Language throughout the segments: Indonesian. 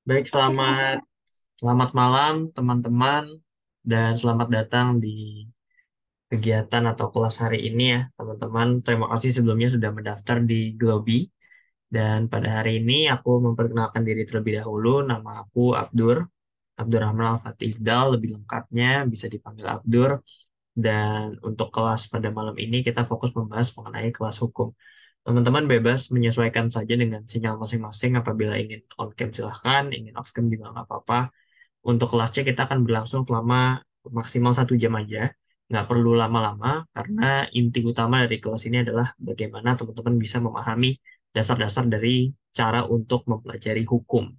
Baik, selamat malam teman-teman dan selamat datang di kegiatan atau kelas hari ini ya teman-teman. Terima kasih sebelumnya sudah mendaftar di Globi dan pada hari ini aku memperkenalkan diri terlebih dahulu. Nama aku Abdurrahman Al-Fatih Iqdal, lebih lengkapnya bisa dipanggil Abdur. Dan untuk kelas pada malam ini kita fokus membahas mengenai kelas hukum. Teman-teman bebas menyesuaikan saja dengan sinyal masing-masing. Apabila ingin on cam silahkan, ingin off cam juga nggak apa-apa. Untuk kelasnya kita akan berlangsung selama maksimal 1 jam aja. Nggak perlu lama-lama, karena inti utama dari kelas ini adalah bagaimana teman-teman bisa memahami dasar-dasar dari cara untuk mempelajari hukum.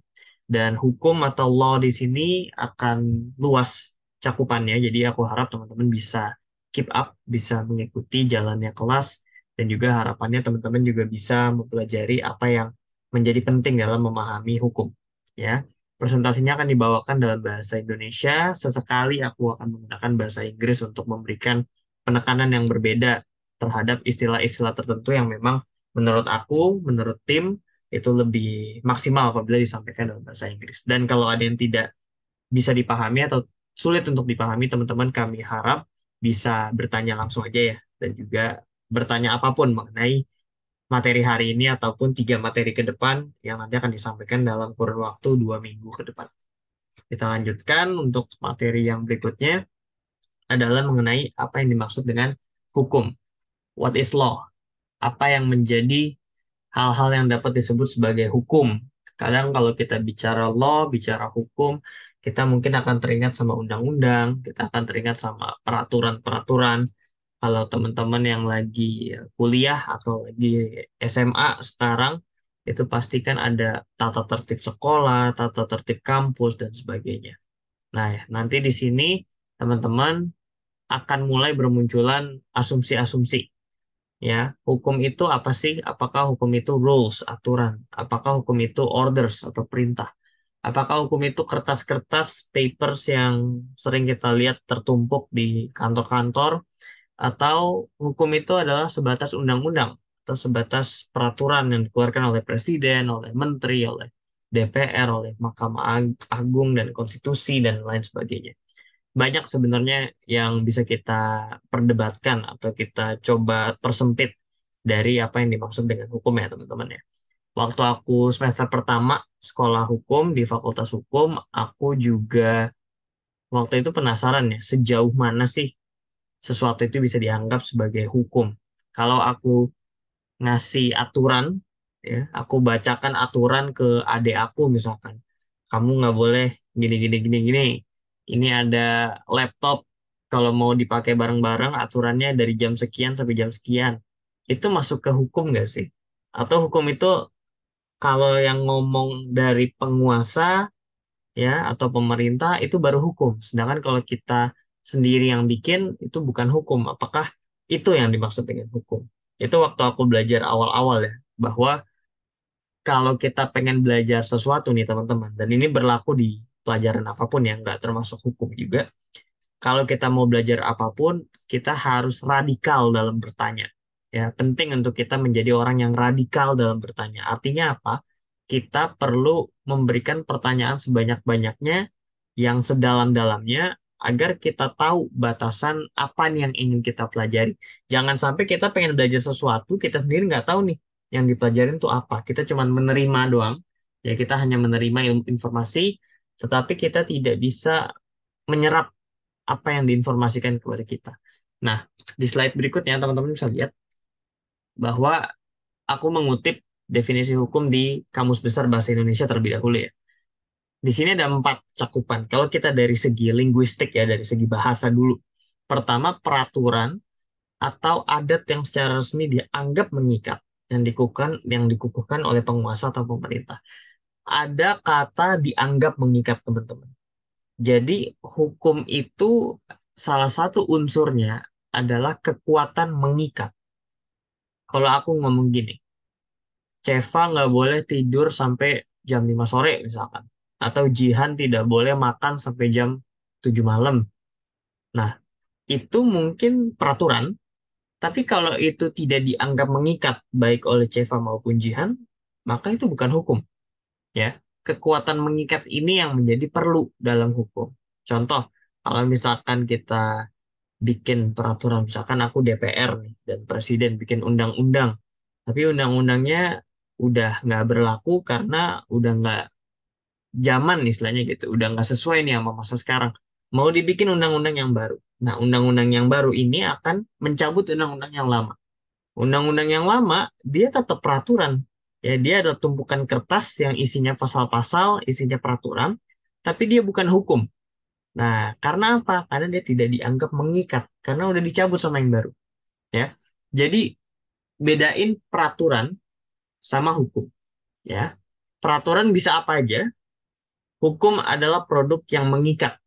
Dan hukum atau law di sini akan luas cakupannya, jadi aku harap teman-teman bisa keep up, bisa mengikuti jalannya kelas, dan juga harapannya teman-teman juga bisa mempelajari apa yang menjadi penting dalam memahami hukum. Ya, presentasinya akan dibawakan dalam bahasa Indonesia. Sesekali aku akan menggunakan bahasa Inggris untuk memberikan penekanan yang berbeda terhadap istilah-istilah tertentu yang memang menurut aku, menurut tim, itu lebih maksimal apabila disampaikan dalam bahasa Inggris. Dan kalau ada yang tidak bisa dipahami atau sulit untuk dipahami, teman-teman kami harap bisa bertanya langsung aja ya. Dan juga bertanya apapun mengenai materi hari ini ataupun 3 materi ke depan yang nanti akan disampaikan dalam kurun waktu 2 minggu ke depan. Kita lanjutkan untuk materi yang berikutnya adalah mengenai apa yang dimaksud dengan hukum. What is law? Apa yang menjadi hal-hal yang dapat disebut sebagai hukum. Kadang kalau kita bicara law, bicara hukum, kita mungkin akan teringat sama undang-undang, kita akan teringat sama peraturan-peraturan. Kalau teman-teman yang lagi kuliah atau lagi SMA sekarang, itu pastikan ada tata tertib sekolah, tata tertib kampus, dan sebagainya. Nah, ya, nanti di sini teman-teman akan mulai bermunculan asumsi-asumsi. Ya, hukum itu apa sih? Apakah hukum itu rules, aturan? Apakah hukum itu orders atau perintah? Apakah hukum itu kertas-kertas, papers yang sering kita lihat tertumpuk di kantor-kantor? Atau hukum itu adalah sebatas undang-undang atau sebatas peraturan yang dikeluarkan oleh presiden, oleh menteri, oleh DPR, oleh Mahkamah Agung dan Konstitusi dan lain sebagainya. Banyak sebenarnya yang bisa kita perdebatkan atau kita coba persempit dari apa yang dimaksud dengan hukum ya teman-teman ya. Waktu aku semester pertama sekolah hukum di Fakultas Hukum, aku juga waktu itu penasaran ya, sejauh mana sih sesuatu itu bisa dianggap sebagai hukum. Kalau aku ngasih aturan, ya, aku bacakan aturan ke adik aku misalkan, kamu nggak boleh gini gini gini gini. Ini ada laptop, kalau mau dipakai bareng-bareng aturannya dari jam sekian sampai jam sekian. Itu masuk ke hukum nggak sih? Atau hukum itu kalau yang ngomong dari penguasa ya atau pemerintah itu baru hukum. Sedangkan kalau kita sendiri yang bikin itu bukan hukum. Apakah itu yang dimaksud dengan hukum? Itu waktu aku belajar awal-awal ya, bahwa kalau kita pengen belajar sesuatu nih teman-teman, dan ini berlaku di pelajaran apapun ya, nggak termasuk hukum juga. Kalau kita mau belajar apapun, kita harus radikal dalam bertanya. Ya, penting untuk kita menjadi orang yang radikal dalam bertanya. Artinya apa? Kita perlu memberikan pertanyaan sebanyak-banyaknya yang sedalam-dalamnya agar kita tahu batasan apa nih yang ingin kita pelajari. Jangan sampai kita pengen belajar sesuatu, kita sendiri nggak tahu nih yang dipelajarin itu apa. Kita cuma menerima doang. Ya, kita hanya menerima ilmu informasi, tetapi kita tidak bisa menyerap apa yang diinformasikan kepada kita. Nah, di slide berikutnya teman-teman bisa lihat bahwa aku mengutip definisi hukum di Kamus Besar Bahasa Indonesia terlebih dahulu ya. Di sini ada 4 cakupan. Kalau kita dari segi linguistik ya, dari segi bahasa dulu. Pertama, peraturan atau adat yang secara resmi dianggap mengikat yang dikukuhkan oleh penguasa atau pemerintah. Ada kata dianggap mengikat, teman-teman. Jadi hukum itu salah satu unsurnya adalah kekuatan mengikat. Kalau aku ngomong gini, Ceva nggak boleh tidur sampai jam 5 sore misalkan. Atau Jihan tidak boleh makan sampai jam 7 malam. Nah, itu mungkin peraturan, tapi kalau itu tidak dianggap mengikat baik oleh Ceva maupun Jihan, maka itu bukan hukum, ya. kekuatan mengikat ini yang menjadi perlu dalam hukum. Contoh, kalau misalkan kita bikin peraturan, misalkan aku DPR nih, dan Presiden bikin undang-undang, tapi undang-undangnya udah nggak berlaku karena udah nggak zaman istilahnya gitu, udah nggak sesuai nih sama masa sekarang. Mau dibikin undang-undang yang baru. Nah, undang-undang yang baru ini akan mencabut undang-undang yang lama. Undang-undang yang lama, dia tetap peraturan. Ya, dia ada tumpukan kertas yang isinya pasal-pasal, isinya peraturan, tapi dia bukan hukum. Nah, karena apa? Karena dia tidak dianggap mengikat, karena udah dicabut sama yang baru. Ya, jadi bedain peraturan sama hukum. Ya, peraturan bisa apa aja. Hukum adalah produk yang mengikat,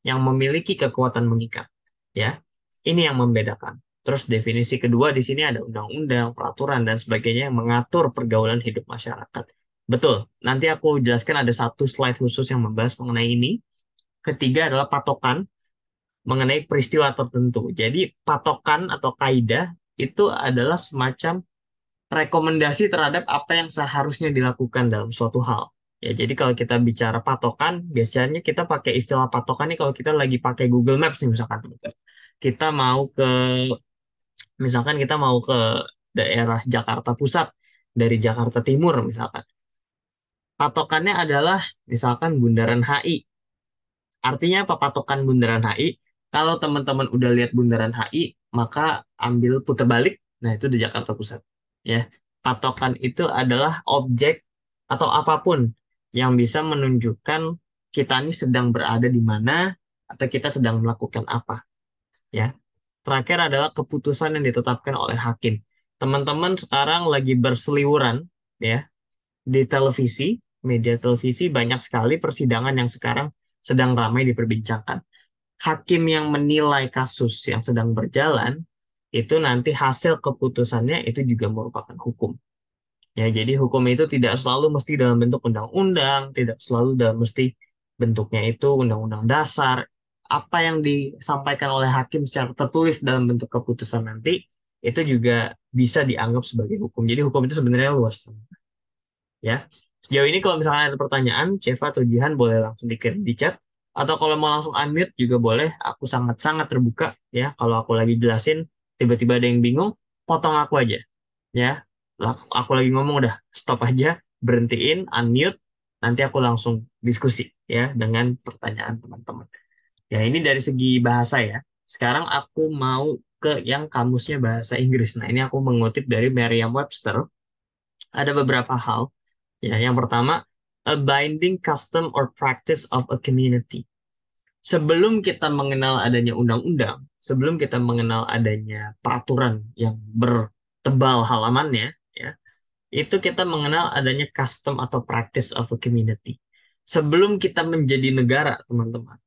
yang memiliki kekuatan mengikat. Ya, ini yang membedakan. Terus definisi kedua di sini ada undang-undang, peraturan dan sebagainya yang mengatur pergaulan hidup masyarakat. Betul. Nanti aku jelaskan ada satu slide khusus yang membahas mengenai ini. Ketiga adalah patokan mengenai peristiwa tertentu. Jadi patokan atau kaidah itu adalah semacam rekomendasi terhadap apa yang seharusnya dilakukan dalam suatu hal. Ya, jadi kalau kita bicara patokan, biasanya kita pakai istilah patokan nih kalau kita lagi pakai Google Maps nih misalkan. Kita mau ke, misalkan kita mau ke daerah Jakarta Pusat dari Jakarta Timur misalkan. Patokannya adalah misalkan Bundaran HI. Artinya apa patokan Bundaran HI? Kalau teman-teman udah lihat Bundaran HI, maka ambil putar balik. Nah, itu di Jakarta Pusat. Ya, patokan itu adalah objek atau apapun yang bisa menunjukkan kita ini sedang berada di mana atau kita sedang melakukan apa. Ya, terakhir adalah keputusan yang ditetapkan oleh hakim. Teman-teman sekarang lagi berseliweran, ya, di televisi, media televisi banyak sekali persidangan yang sekarang sedang ramai diperbincangkan. Hakim yang menilai kasus yang sedang berjalan, itu nanti hasil keputusannya itu juga merupakan hukum. Ya, jadi hukum itu tidak selalu mesti dalam bentuk undang-undang, tidak selalu dalam mesti bentuknya itu undang-undang dasar. Apa yang disampaikan oleh hakim secara tertulis dalam bentuk keputusan nanti, itu juga bisa dianggap sebagai hukum. Jadi hukum itu sebenarnya luas. Ya, sejauh ini kalau misalnya ada pertanyaan, Ceva atau Jihan boleh langsung dikirim di chat. Atau kalau mau langsung unmute juga boleh. Aku sangat-sangat terbuka ya. Kalau aku lagi jelasin, tiba-tiba ada yang bingung, potong aku aja. Ya, aku lagi ngomong udah stop aja, berhentiin, unmute. Nanti aku langsung diskusi ya dengan pertanyaan teman-teman. Ya, ini dari segi bahasa ya. Sekarang aku mau ke yang kamusnya bahasa Inggris. Nah, ini aku mengutip dari Merriam-Webster. Ada beberapa hal. Ya, yang pertama, a binding custom or practice of a community. Sebelum kita mengenal adanya undang-undang, sebelum kita mengenal adanya peraturan yang bertebal halamannya, ya, itu kita mengenal adanya custom atau practice of a community. Sebelum kita menjadi negara, teman-teman,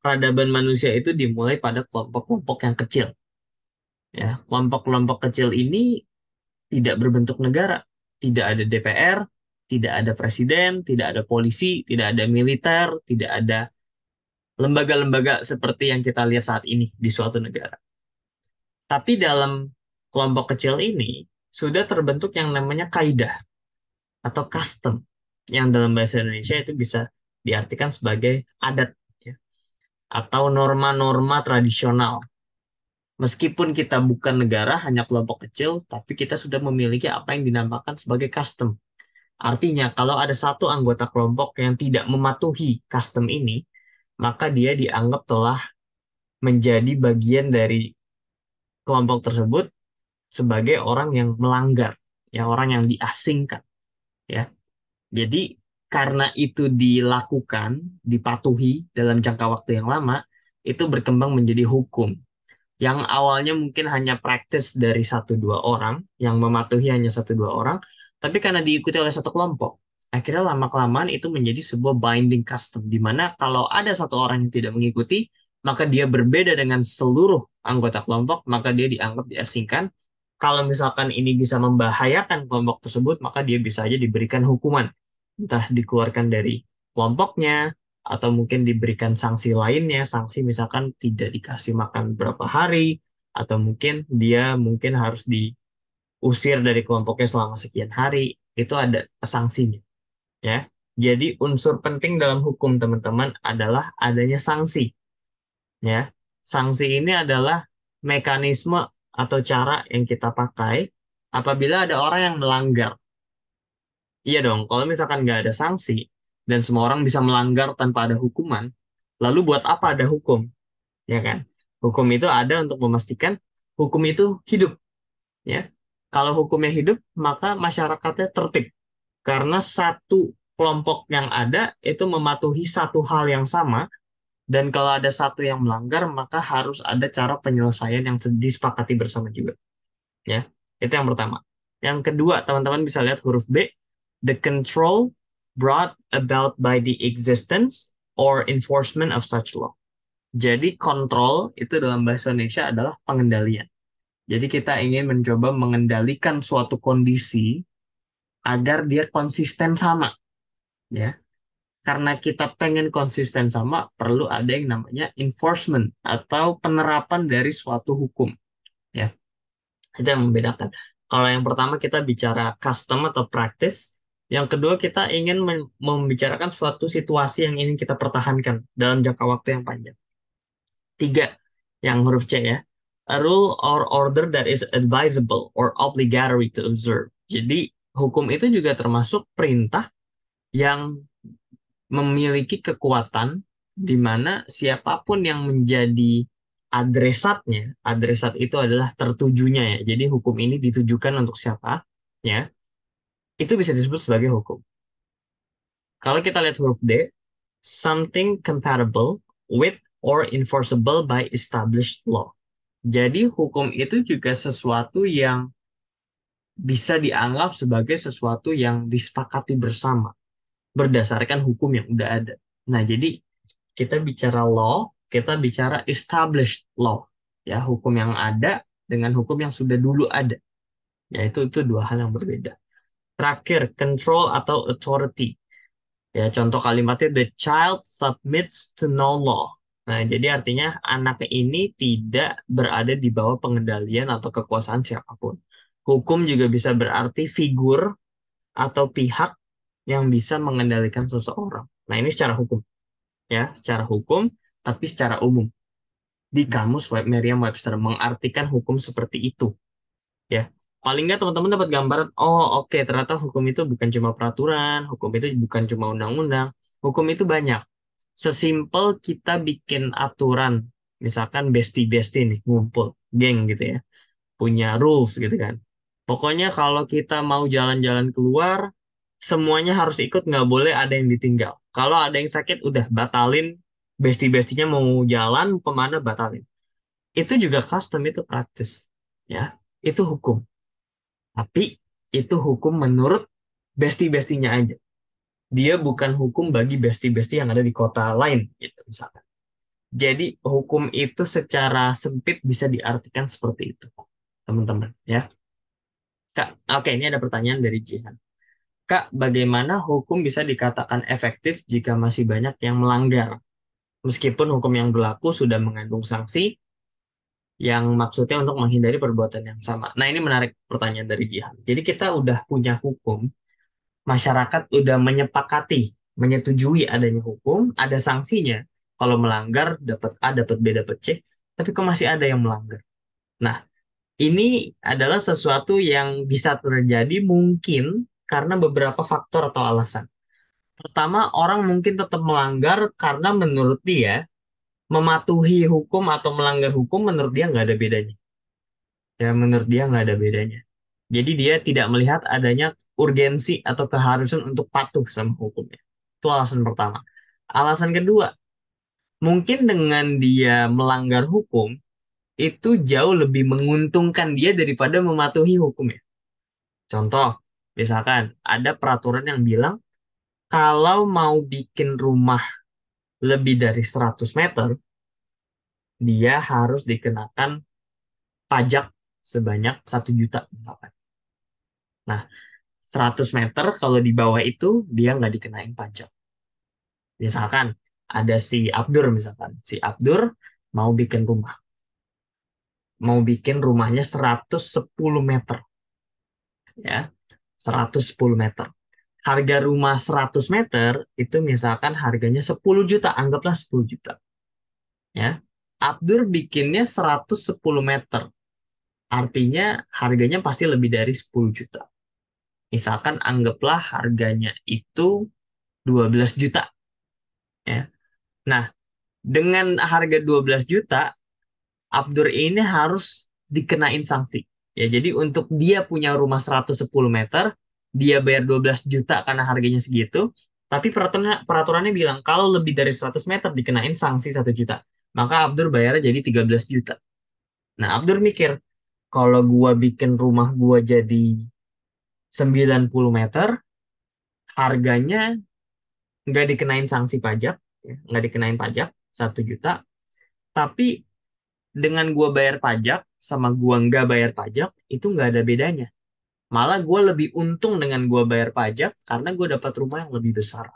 peradaban manusia itu dimulai pada kelompok-kelompok yang kecil. Ya, kelompok-kelompok kecil ini tidak berbentuk negara, tidak ada DPR, tidak ada presiden, tidak ada polisi, tidak ada militer, tidak ada lembaga-lembaga seperti yang kita lihat saat ini di suatu negara. Tapi dalam kelompok kecil ini sudah terbentuk yang namanya kaidah atau custom, yang dalam bahasa Indonesia itu bisa diartikan sebagai adat ya, atau norma-norma tradisional. Meskipun kita bukan negara, hanya kelompok kecil, tapi kita sudah memiliki apa yang dinamakan sebagai custom. Artinya, kalau ada satu anggota kelompok yang tidak mematuhi custom ini, maka dia dianggap telah menjadi bagian dari kelompok tersebut sebagai orang yang melanggar, ya orang yang diasingkan, ya. Jadi karena itu dilakukan, dipatuhi dalam jangka waktu yang lama, itu berkembang menjadi hukum. Yang awalnya mungkin hanya praktis dari satu dua orang, yang mematuhi hanya satu dua orang, tapi karena diikuti oleh satu kelompok, akhirnya lama-kelamaan itu menjadi sebuah binding custom, di mana kalau ada satu orang yang tidak mengikuti, maka dia berbeda dengan seluruh anggota kelompok, maka dia dianggap diasingkan. Kalau misalkan ini bisa membahayakan kelompok tersebut, maka dia bisa aja diberikan hukuman, entah dikeluarkan dari kelompoknya, atau mungkin diberikan sanksi lainnya, sanksi misalkan tidak dikasih makan berapa hari, atau mungkin dia mungkin harus diusir dari kelompoknya selama sekian hari, itu ada sanksinya, ya. Jadi unsur penting dalam hukum teman-teman adalah adanya sanksi, ya. Sanksi ini adalah mekanisme atau cara yang kita pakai apabila ada orang yang melanggar. Iya dong, kalau misalkan nggak ada sanksi dan semua orang bisa melanggar tanpa ada hukuman, lalu buat apa ada hukum? Ya kan? Hukum itu ada untuk memastikan hukum itu hidup, ya. Kalau hukumnya hidup, maka masyarakatnya tertib karena satu kelompok yang ada itu mematuhi satu hal yang sama, dan kalau ada satu yang melanggar, maka harus ada cara penyelesaian yang disepakati bersama juga. Ya, itu yang pertama. Yang kedua, teman-teman bisa lihat huruf B, the control brought about by the existence or enforcement of such law. Jadi kontrol itu dalam bahasa Indonesia adalah pengendalian. Jadi kita ingin mencoba mengendalikan suatu kondisi agar dia konsisten sama, ya. Karena kita pengen konsisten sama, perlu ada yang namanya enforcement atau penerapan dari suatu hukum, ya. Itu yang membedakan. Kalau yang pertama kita bicara custom atau practice, yang kedua kita ingin membicarakan suatu situasi yang ingin kita pertahankan dalam jangka waktu yang panjang. Tiga, yang huruf C ya. A rule or order that is advisable or obligatory to observe. Jadi hukum itu juga termasuk perintah yang memiliki kekuatan di mana siapapun yang menjadi adresatnya, adresat itu adalah tertujunya ya. Jadi hukum ini ditujukan untuk siapa, ya, itu bisa disebut sebagai hukum. Kalau kita lihat huruf D, something compatible with or enforceable by established law. Jadi hukum itu juga sesuatu yang bisa dianggap sebagai sesuatu yang disepakati bersama berdasarkan hukum yang udah ada. Nah, jadi kita bicara law, kita bicara established law, ya, hukum yang ada dengan hukum yang sudah dulu ada. Ya, itu dua hal yang berbeda. Terakhir, control atau authority. Ya, contoh kalimatnya the child submits to no law. Nah, jadi artinya anak ini tidak berada di bawah pengendalian atau kekuasaan siapapun. Hukum juga bisa berarti figur atau pihak yang bisa mengendalikan seseorang. Nah, ini secara hukum, ya, secara hukum, tapi secara umum. Di kamus Merriam-Webster mengartikan hukum seperti itu, ya. Paling nggak teman-teman dapat gambaran, oh oke, ternyata hukum itu bukan cuma peraturan, hukum itu bukan cuma undang-undang, hukum itu banyak. Sesimpel kita bikin aturan, misalkan bestie-bestie nih, ngumpul, geng gitu ya, punya rules gitu kan. Pokoknya kalau kita mau jalan-jalan keluar, semuanya harus ikut, nggak boleh ada yang ditinggal. Kalau ada yang sakit, udah batalin, bestie-bestinya mau jalan, kemana batalin. Itu juga custom, itu praktis. Ya, itu hukum. Tapi itu hukum menurut bestie-bestinya aja. Dia bukan hukum bagi bestie-bestie yang ada di kota lain, gitu misalkan. Jadi hukum itu secara sempit bisa diartikan seperti itu, teman-teman. Ya, Kak. Oke, ini ada pertanyaan dari Jihan. Kak, bagaimana hukum bisa dikatakan efektif jika masih banyak yang melanggar? Meskipun hukum yang berlaku sudah mengandung sanksi yang maksudnya untuk menghindari perbuatan yang sama. Nah, ini menarik pertanyaan dari Jihan. Jadi kita udah punya hukum, masyarakat udah menyepakati, menyetujui adanya hukum, ada sanksinya. Kalau melanggar dapat A, dapat B, dapat C, tapi kok masih ada yang melanggar. Nah, ini adalah sesuatu yang bisa terjadi mungkin karena beberapa faktor atau alasan. Pertama, orang mungkin tetap melanggar karena menurut dia mematuhi hukum atau melanggar hukum menurut dia nggak ada bedanya. Ya, menurut dia nggak ada bedanya. Jadi dia tidak melihat adanya urgensi atau keharusan untuk patuh sama hukumnya. Itu alasan pertama. Alasan kedua, mungkin dengan dia melanggar hukum, itu jauh lebih menguntungkan dia daripada mematuhi hukumnya. Contoh, misalkan ada peraturan yang bilang kalau mau bikin rumah lebih dari 100 meter, dia harus dikenakan pajak sebanyak 1 juta misalkan. Nah, 100 meter kalau di bawah itu dia nggak dikenain pajak. Misalkan ada si Abdur, misalkan. Si Abdur mau bikin rumah. Mau bikin rumahnya 110 meter. Ya, 110 meter. harga rumah 100 meter itu misalkan harganya 10 juta, anggaplah 10 juta. Ya. Abdur bikinnya 110 meter. Artinya harganya pasti lebih dari 10 juta. Misalkan anggaplah harganya itu 12 juta. Ya. Nah, dengan harga 12 juta, Abdur ini harus dikenain sanksi. Ya, jadi untuk dia punya rumah 110 meter, dia bayar 12 juta karena harganya segitu, tapi peraturannya bilang kalau lebih dari 100 meter dikenain sanksi 1 juta. Maka Abdur bayarnya jadi 13 juta. Nah, Abdur mikir, kalau gua bikin rumah gua jadi 90 meter, harganya nggak dikenain sanksi pajak, ya, nggak dikenain pajak 1 juta, tapi dengan gua bayar pajak sama gua nggak bayar pajak itu nggak ada bedanya. Malah gua lebih untung dengan gua bayar pajak karena gua dapat rumah yang lebih besar.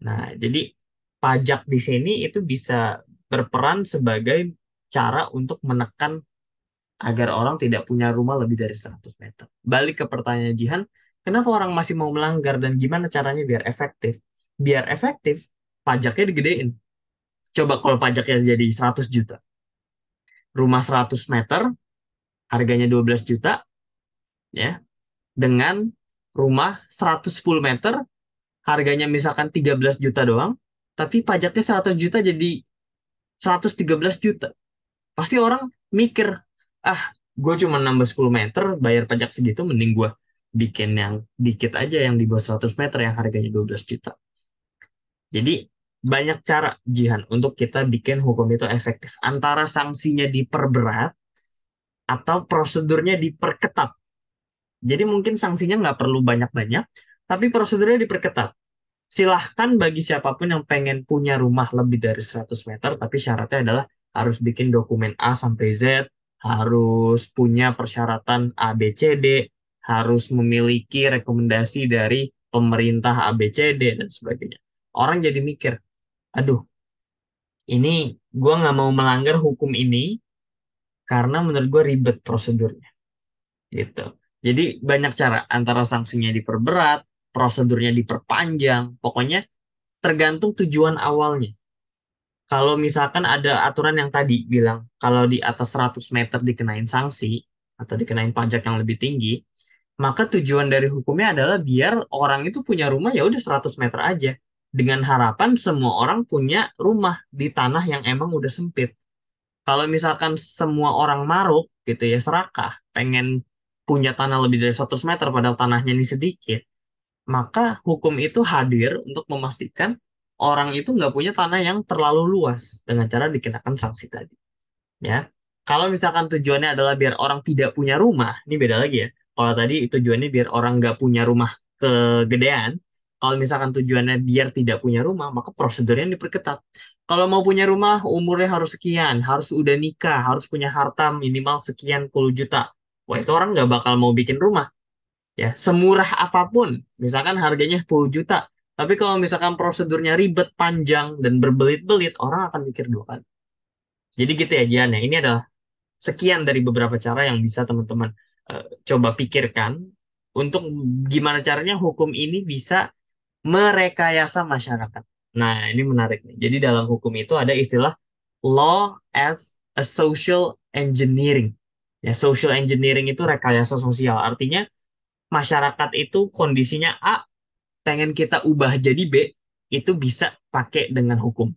Nah, jadi pajak di sini itu bisa berperan sebagai cara untuk menekan agar orang tidak punya rumah lebih dari 100 meter. Balik ke pertanyaan Jihan, kenapa orang masih mau melanggar dan gimana caranya biar efektif? Biar efektif, pajaknya digedein. Coba kalau pajaknya jadi 100 juta. Rumah 100 meter, harganya 12 juta, ya. Dengan rumah 110 meter, harganya misalkan 13 juta doang, tapi pajaknya 100 juta jadi 113 juta. Pasti orang mikir, ah, gue cuma nambah 10 meter, bayar pajak segitu, mending gue bikin yang dikit aja, yang di bawah 100 meter, yang harganya 12 juta. Jadi, banyak cara, Jihan, untuk kita bikin hukum itu efektif. Antara sanksinya diperberat, atau prosedurnya diperketat. Jadi mungkin sanksinya nggak perlu banyak-banyak, tapi prosedurnya diperketat. Silahkan bagi siapapun yang pengen punya rumah lebih dari 100 meter, tapi syaratnya adalah harus bikin dokumen A sampai Z, harus punya persyaratan A, B, C, D, harus memiliki rekomendasi dari pemerintah A, B, C, D, dan sebagainya. Orang jadi mikir, aduh, ini gue nggak mau melanggar hukum ini karena menurut gue ribet prosedurnya. Gitu. Jadi banyak cara, antara sanksinya diperberat, prosedurnya diperpanjang, pokoknya tergantung tujuan awalnya. Kalau misalkan ada aturan yang tadi bilang kalau di atas 100 meter dikenain sanksi atau dikenain pajak yang lebih tinggi, maka tujuan dari hukumnya adalah biar orang itu punya rumah ya udah 100 meter aja. Dengan harapan semua orang punya rumah di tanah yang emang udah sempit. Kalau misalkan semua orang maruk gitu ya, serakah, pengen punya tanah lebih dari 100 meter padahal tanahnya ini sedikit, maka hukum itu hadir untuk memastikan orang itu nggak punya tanah yang terlalu luas dengan cara dikenakan sanksi tadi. Ya, kalau misalkan tujuannya adalah biar orang tidak punya rumah, ini beda lagi ya. Kalau tadi tujuannya biar orang nggak punya rumah kegedean, kalau misalkan tujuannya biar tidak punya rumah, maka prosedurnya diperketat. Kalau mau punya rumah, umurnya harus sekian, harus udah nikah, harus punya harta minimal sekian puluh juta. Wah, itu orang nggak bakal mau bikin rumah. Ya, semurah apapun, misalkan harganya 10 juta, tapi kalau misalkan prosedurnya ribet, panjang, dan berbelit-belit, orang akan mikir dua kali. Jadi gitu ya, Jian, ya. Ini adalah sekian dari beberapa cara yang bisa teman-teman coba pikirkan untuk gimana caranya hukum ini bisa merekayasa masyarakat. Nah, ini menarik nih. Jadi dalam hukum itu ada istilah law as a social engineering. Ya, social engineering itu rekayasa sosial. Artinya masyarakat itu kondisinya A, pengen kita ubah jadi B, itu bisa pakai dengan hukum.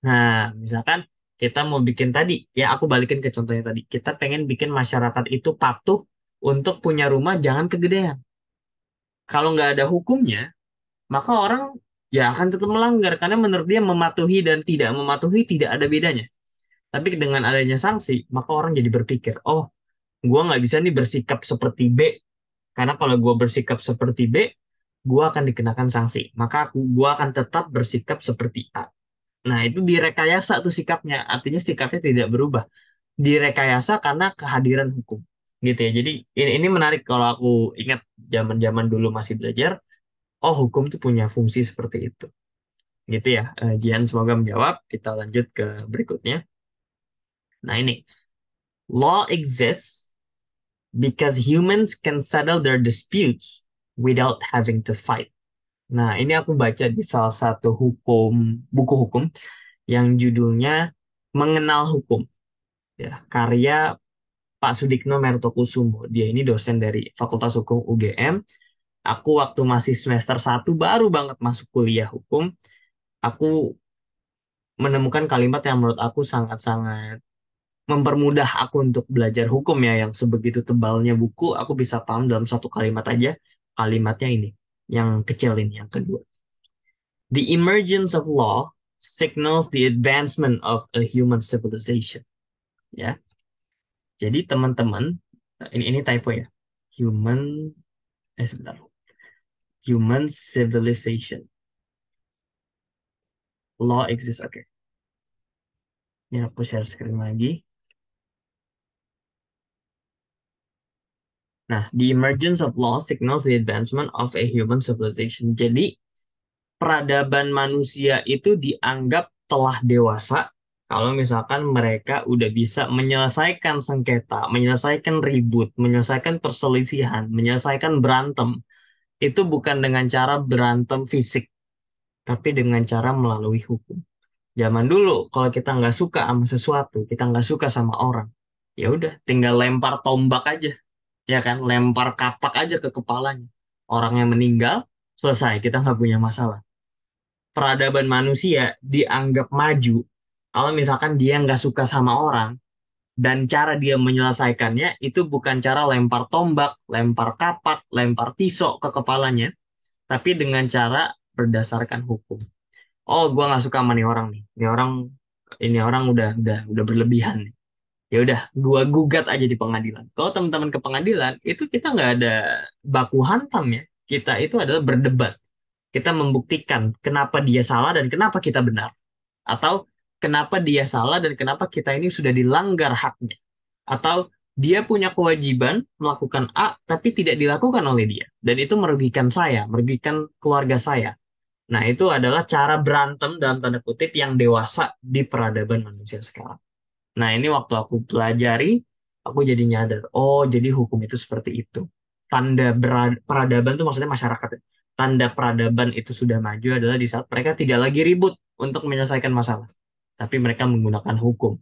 Nah, misalkan kita mau bikin tadi, ya aku balikin ke contohnya tadi. Kita pengen bikin masyarakat itu patuh untuk punya rumah jangan kegedean. Kalau nggak ada hukumnya, maka orang ya akan tetap melanggar karena menurut dia mematuhi dan tidak mematuhi tidak ada bedanya. Tapi dengan adanya sanksi, maka orang jadi berpikir, oh, gua nggak bisa nih bersikap seperti B karena kalau gua bersikap seperti B, gua akan dikenakan sanksi. Maka gua akan tetap bersikap seperti A. Nah, itu direkayasa tuh sikapnya. Artinya sikapnya tidak berubah. Direkayasa karena kehadiran hukum. Gitu ya. Jadi ini menarik kalau aku ingat zaman-zaman dulu masih belajar. Oh, hukum tuh punya fungsi seperti itu. Gitu ya. Jihan semoga menjawab. Kita lanjut ke berikutnya. Nah, ini. Law exists because humans can settle their disputes without having to fight. Nah, ini aku baca di salah satu buku hukum yang judulnya Mengenal Hukum, ya, karya Pak Sudikno Mertokusumo. Dia ini dosen dari Fakultas Hukum UGM. Aku waktu masih semester 1 baru banget masuk kuliah hukum, aku menemukan kalimat yang menurut aku sangat-sangat mempermudah aku untuk belajar hukum ya, yang sebegitu tebalnya buku, aku bisa paham dalam satu kalimat aja. Kalimatnya ini, yang kecil ini, yang kedua. The emergence of law signals the advancement of a human civilization. Ya, jadi teman-teman, ini typo ya. Human, sebentar. Human civilization. Law exists. Oke. Ini aku share screen lagi. Nah, the emergence of law signals the advancement of a human civilization. Jadi, peradaban manusia itu dianggap telah dewasa kalau misalkan mereka udah bisa menyelesaikan sengketa, menyelesaikan ribut, menyelesaikan perselisihan, menyelesaikan berantem. Itu bukan dengan cara berantem fisik, tapi dengan cara melalui hukum. Zaman dulu, kalau kita nggak suka sama sesuatu, kita nggak suka sama orang, ya udah, tinggal lempar tombak aja, ya kan? Lempar kapak aja ke kepalanya. Orangnya meninggal, selesai, kita nggak punya masalah. Peradaban manusia dianggap maju kalau misalkan dia nggak suka sama orang dan cara dia menyelesaikannya itu bukan cara lempar tombak, lempar kapak, lempar pisau ke kepalanya, tapi dengan cara berdasarkan hukum. Oh, gua nggak suka sama nih orang nih. Ini orang udah berlebihan nih. Ya udah, gua gugat aja di pengadilan. Kalau teman-teman ke pengadilan, itu kita nggak ada baku hantam ya. Kita itu adalah berdebat. Kita membuktikan kenapa dia salah dan kenapa kita benar. Atau kenapa dia salah dan kenapa kita ini sudah dilanggar haknya. Atau dia punya kewajiban melakukan A tapi tidak dilakukan oleh dia. Dan itu merugikan saya, merugikan keluarga saya. Nah, itu adalah cara berantem dalam tanda kutip yang dewasa di peradaban manusia sekarang. Nah, ini waktu aku pelajari, aku jadi nyadar, oh, jadi hukum itu seperti itu. Peradaban itu maksudnya masyarakat, ya. Tanda peradaban itu sudah maju adalah di saat mereka tidak lagi ribut untuk menyelesaikan masalah, tapi mereka menggunakan hukum.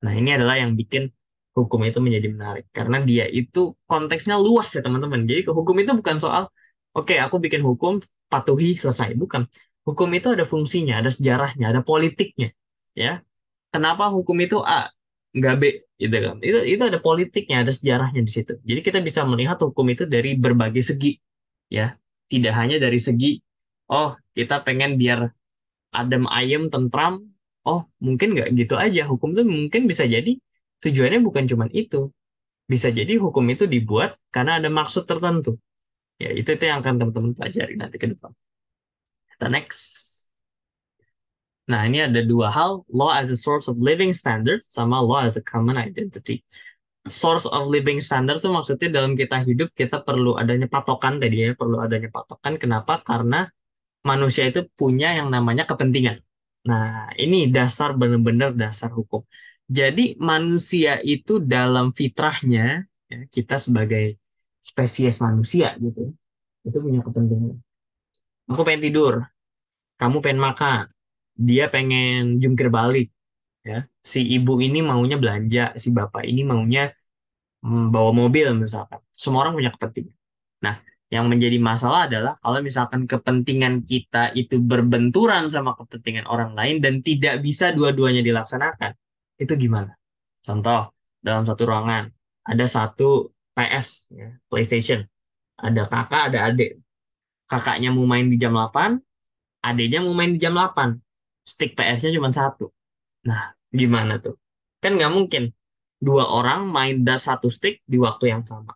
Nah, ini adalah yang bikin hukum itu menjadi menarik, karena dia itu konteksnya luas ya teman-teman. Jadi hukum itu bukan soal, oke, aku bikin hukum, patuhi, selesai. Bukan. Hukum itu ada fungsinya, ada sejarahnya, ada politiknya. Ya, kenapa hukum itu A, nggak B, gitu kan? Itu ada politiknya, ada sejarahnya di situ. Jadi kita bisa melihat hukum itu dari berbagai segi, ya. Tidak hanya dari segi, oh, kita pengen biar adem ayem, tentram. Oh, mungkin nggak gitu aja. Hukum itu mungkin bisa jadi tujuannya bukan cuma itu. Bisa jadi hukum itu dibuat karena ada maksud tertentu. Ya, itu yang akan teman-teman pelajari nanti ke depan. Kita next. Nah, ini ada dua hal, law as a source of living standard sama law as a common identity. Source of living standard itu maksudnya dalam kita hidup kita perlu adanya patokan tadi ya, perlu adanya patokan. Kenapa? Karena manusia itu punya yang namanya kepentingan. Nah, ini dasar benar-benar dasar hukum. Jadi manusia itu dalam fitrahnya, ya, kita sebagai spesies manusia gitu, itu punya kepentingan. Aku pengen tidur, kamu pengen makan, dia pengen jungkir balik, ya. Si ibu ini maunya belanja, si bapak ini maunya bawa mobil misalkan. Semua orang punya kepentingan. Nah, yang menjadi masalah adalah kalau misalkan kepentingan kita itu berbenturan sama kepentingan orang lain dan tidak bisa dua-duanya dilaksanakan, itu gimana? Contoh, dalam satu ruangan ada satu PS, ya, PlayStation. Ada kakak, ada adik. Kakaknya mau main di jam 8, adiknya mau main di jam 8. Stick PS-nya cuma satu. Nah, gimana tuh? Kan nggak mungkin dua orang main satu stick di waktu yang sama.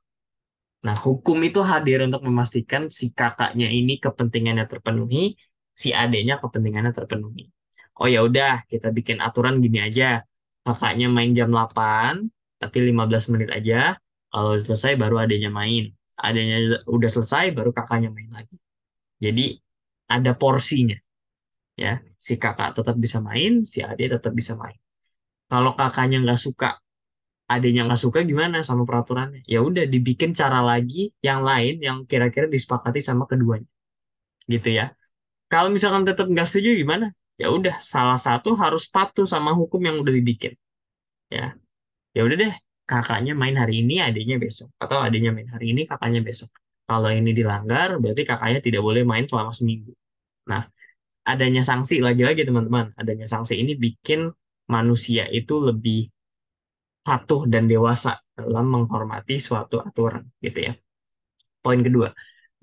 Nah, hukum itu hadir untuk memastikan si kakaknya ini kepentingannya terpenuhi, si adiknya kepentingannya terpenuhi. Oh ya udah, kita bikin aturan gini aja. Kakaknya main jam 8, tapi 15 menit aja. Kalau udah selesai baru adiknya main. Adiknya udah selesai baru kakaknya main lagi. Jadi ada porsinya, ya. Si kakak tetap bisa main, si adik tetap bisa main. Kalau kakaknya nggak suka, adanya nggak suka gimana sama peraturannya? Ya udah dibikin cara lagi yang lain yang kira-kira disepakati sama keduanya. gitu ya. Kalau misalkan tetap nggak setuju gimana? Ya udah, salah satu harus patuh sama hukum yang udah dibikin. Ya, ya udah deh, kakaknya main hari ini, adiknya besok, atau adiknya main hari ini, kakaknya besok. Kalau ini dilanggar, berarti kakaknya tidak boleh main selama seminggu. Nah, adanya sanksi lagi-lagi teman-teman, adanya sanksi ini bikin manusia itu lebih patuh dan dewasa dalam menghormati suatu aturan, gitu ya. Poin kedua,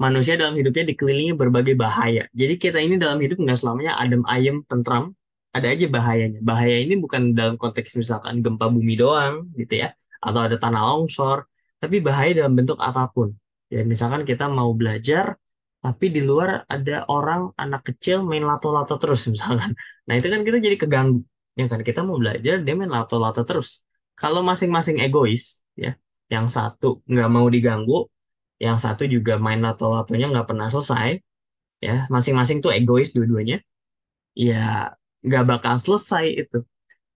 manusia dalam hidupnya dikelilingi berbagai bahaya. Jadi kita ini dalam hidup nggak selamanya adem ayem, tentram. Ada aja bahayanya. Bahaya ini bukan dalam konteks misalkan gempa bumi doang, gitu ya, atau ada tanah longsor, tapi bahaya dalam bentuk apapun. Ya, misalkan kita mau belajar, tapi di luar ada orang, anak kecil main lato-lato terus, misalkan. Nah, itu kan kita jadi keganggu. Ya kan, kita mau belajar, dia main lato-lato terus. Kalau masing-masing egois, ya, yang satu nggak mau diganggu, yang satu juga main lato-latonya nggak pernah selesai, ya masing-masing tuh egois dua-duanya, ya nggak bakal selesai itu.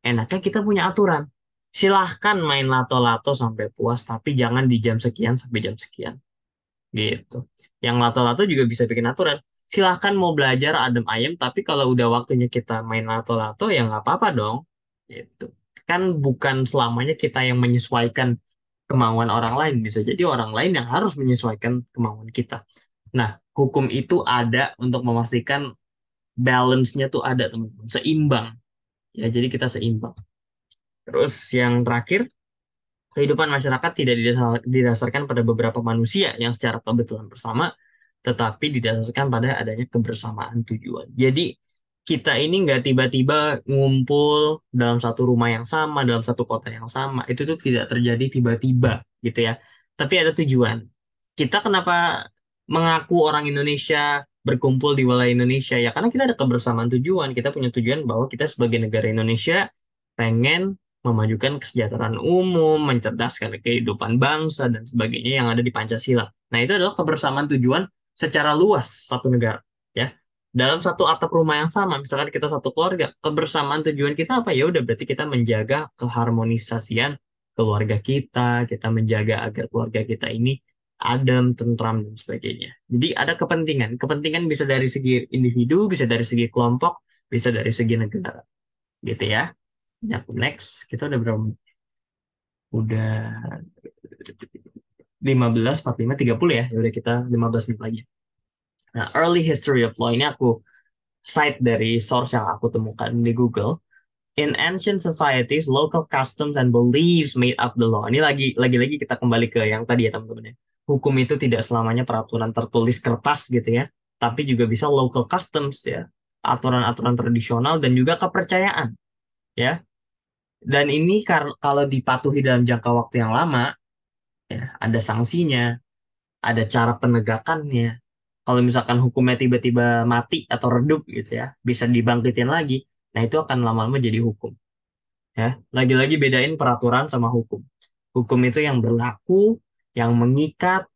Enaknya kita punya aturan. Silahkan main lato-lato sampai puas, tapi jangan di jam sekian sampai jam sekian, gitu. Yang lato-lato juga bisa bikin aturan. Silahkan mau belajar adem ayem, tapi kalau udah waktunya kita main lato-lato ya nggak apa-apa dong, gitu. Kan bukan selamanya kita yang menyesuaikan kemauan orang lain, bisa jadi orang lain yang harus menyesuaikan kemauan kita. Nah, hukum itu ada untuk memastikan balance-nya tuh ada, teman-teman. Seimbang. Ya, jadi kita seimbang. Terus yang terakhir, kehidupan masyarakat tidak didasarkan pada beberapa manusia yang secara kebetulan bersama, tetapi didasarkan pada adanya kebersamaan tujuan. Jadi, kita ini nggak tiba-tiba ngumpul dalam satu rumah yang sama, dalam satu kota yang sama. Itu tuh tidak terjadi tiba-tiba, gitu ya. Tapi ada tujuan. Kita kenapa mengaku orang Indonesia berkumpul di wilayah Indonesia? Ya karena kita ada kebersamaan tujuan. Kita punya tujuan bahwa kita sebagai negara Indonesia pengen memajukan kesejahteraan umum, mencerdaskan kehidupan bangsa, dan sebagainya yang ada di Pancasila. Nah, itu adalah kebersamaan tujuan secara luas satu negara. Ya, dalam satu atap rumah yang sama, misalkan kita satu keluarga, kebersamaan tujuan kita apa? Ya udah, berarti kita menjaga keharmonisasian keluarga kita menjaga agar keluarga kita ini adem, tentram, dan sebagainya. Jadi ada kepentingan. Kepentingan bisa dari segi individu, bisa dari segi kelompok, bisa dari segi negara. Gitu ya. Ya, next. Kita udah berapa menit? Udah 15, 45, 30 ya. Ya udah, kita 15 menit lagi. Nah, early history of law ini aku cite dari source yang aku temukan di Google. In ancient societies, local customs and beliefs made up the law. Ini lagi-lagi kita kembali ke yang tadi ya teman-teman ya. Hukum itu tidak selamanya peraturan tertulis kertas gitu ya, tapi juga bisa local customs ya, aturan-aturan tradisional dan juga kepercayaan ya. Dan ini kalau dipatuhi dalam jangka waktu yang lama, ya, ada sanksinya, ada cara penegakannya. Kalau misalkan hukumnya tiba-tiba mati atau redup gitu ya, bisa dibangkitin lagi. Nah, itu akan lama-lama jadi hukum. Ya, lagi-lagi bedain peraturan sama hukum. Hukum itu yang berlaku, yang mengikat,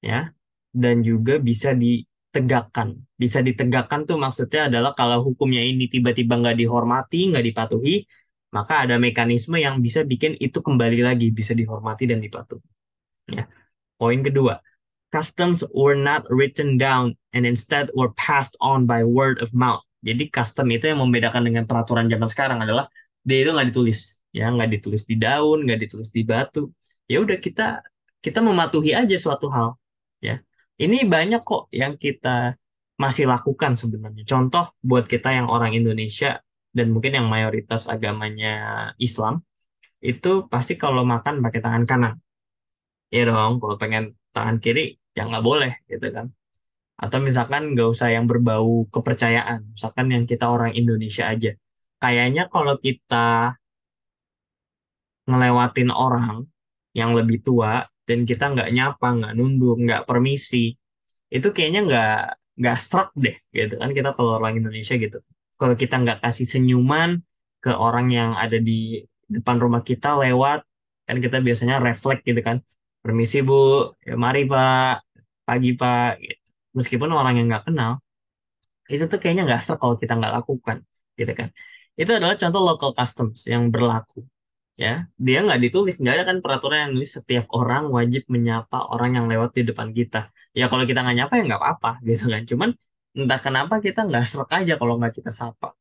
ya, dan juga bisa ditegakkan. Bisa ditegakkan tuh maksudnya adalah kalau hukumnya ini tiba-tiba nggak dihormati, nggak dipatuhi, maka ada mekanisme yang bisa bikin itu kembali lagi, bisa dihormati dan dipatuhi. Ya. Poin kedua, customs were not written down and instead were passed on by word of mouth. Jadi custom itu yang membedakan dengan peraturan zaman sekarang adalah dia itu nggak ditulis, ya nggak ditulis di daun, nggak ditulis di batu. Ya udah, kita kita mematuhi aja suatu hal. Ya, ini banyak kok yang kita masih lakukan sebenarnya. Contoh buat kita yang orang Indonesia dan mungkin yang mayoritas agamanya Islam, itu pasti kalau makan pakai tangan kanan. Ya dong, kalau pengen tangan kiri ya nggak boleh gitu kan. Atau misalkan nggak usah yang berbau kepercayaan, misalkan yang kita orang Indonesia aja. Kayaknya kalau kita ngelewatin orang yang lebih tua dan kita nggak nyapa, nggak nunduk, nggak permisi, itu kayaknya nggak struck deh gitu kan, kita kalau orang Indonesia gitu. Kalau kita nggak kasih senyuman ke orang yang ada di depan rumah kita lewat, kan kita biasanya refleks gitu kan, permisi Bu, ya mari Pak, pagi Pak, gitu. Meskipun orang yang nggak kenal, itu tuh kayaknya nggak struck kalau kita nggak lakukan gitu kan. Itu adalah contoh local customs yang berlaku, ya. Dia nggak ditulis, nggak ada kan peraturan yang nulis setiap orang wajib menyapa orang yang lewat di depan kita. Ya kalau kita nggak nyapa ya nggak apa-apa gitu kan, cuman entah kenapa kita nggak serak aja kalau nggak kita sapa.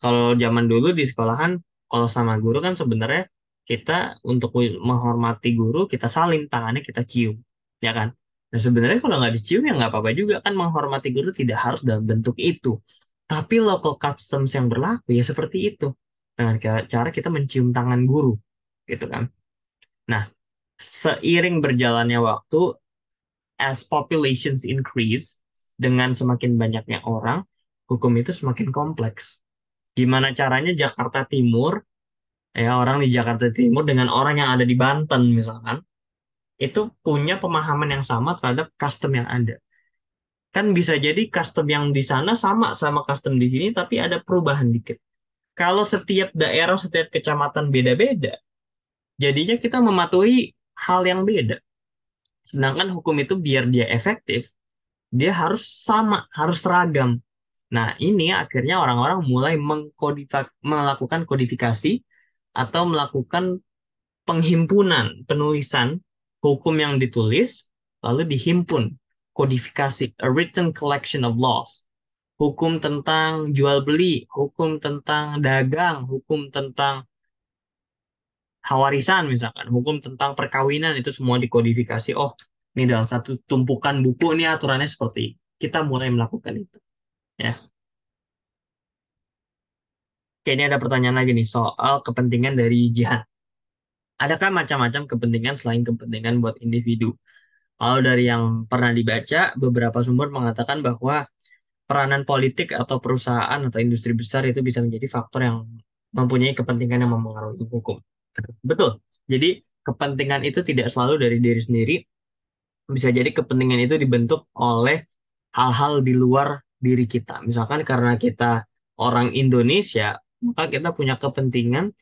Kalau zaman dulu di sekolahan, kalau sama guru kan sebenarnya kita untuk menghormati guru, kita salim, tangannya kita cium, ya kan? Nah sebenarnya kalau nggak dicium ya nggak apa-apa juga kan, menghormati guru tidak harus dalam bentuk itu. Tapi local customs yang berlaku ya seperti itu. Dengan cara kita mencium tangan guru, gitu kan. Nah, seiring berjalannya waktu, as populations increase, dengan semakin banyaknya orang, hukum itu semakin kompleks. Gimana caranya Jakarta Timur, ya orang di Jakarta Timur dengan orang yang ada di Banten misalkan, itu punya pemahaman yang sama terhadap custom yang ada. Kan bisa jadi custom yang di sana sama sama custom di sini, tapi ada perubahan dikit. Kalau setiap daerah, setiap kecamatan beda-beda, jadinya kita mematuhi hal yang beda. Sedangkan hukum itu biar dia efektif, dia harus sama, harus seragam. Nah, ini akhirnya orang-orang mulai melakukan kodifikasi atau melakukan penghimpunan, penulisan hukum yang ditulis, lalu dihimpun, kodifikasi, a written collection of laws. Hukum tentang jual beli, hukum tentang dagang, hukum tentang warisan misalkan, hukum tentang perkawinan itu semua dikodifikasi. Oh, ini dalam satu tumpukan buku ini aturannya seperti ini. Kita mulai melakukan itu. Ya, kayaknya ada pertanyaan lagi nih soal kepentingan dari jihad. Adakah macam-macam kepentingan selain kepentingan buat individu? Kalau dari yang pernah dibaca, beberapa sumber mengatakan bahwa peranan politik atau perusahaan atau industri besar itu bisa menjadi faktor yang mempunyai kepentingan yang mempengaruhi hukum. Betul. Jadi kepentingan itu tidak selalu dari diri sendiri, bisa jadi kepentingan itu dibentuk oleh hal-hal di luar diri kita. Misalkan karena kita orang Indonesia, maka kita punya kepentingan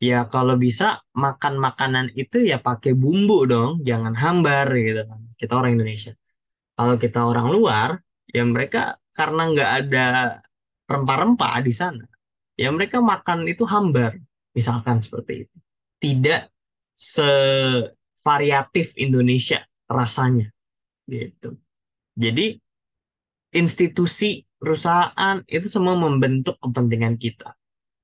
ya kalau bisa makan makanan itu ya pakai bumbu dong, jangan hambar gitu kan. Kita orang Indonesia. Kalau kita orang luar, ya mereka karena nggak ada rempah-rempah di sana, ya mereka makan itu hambar, misalkan seperti itu. Tidak sevariatif Indonesia rasanya gitu. Jadi institusi perusahaan itu semua membentuk kepentingan kita.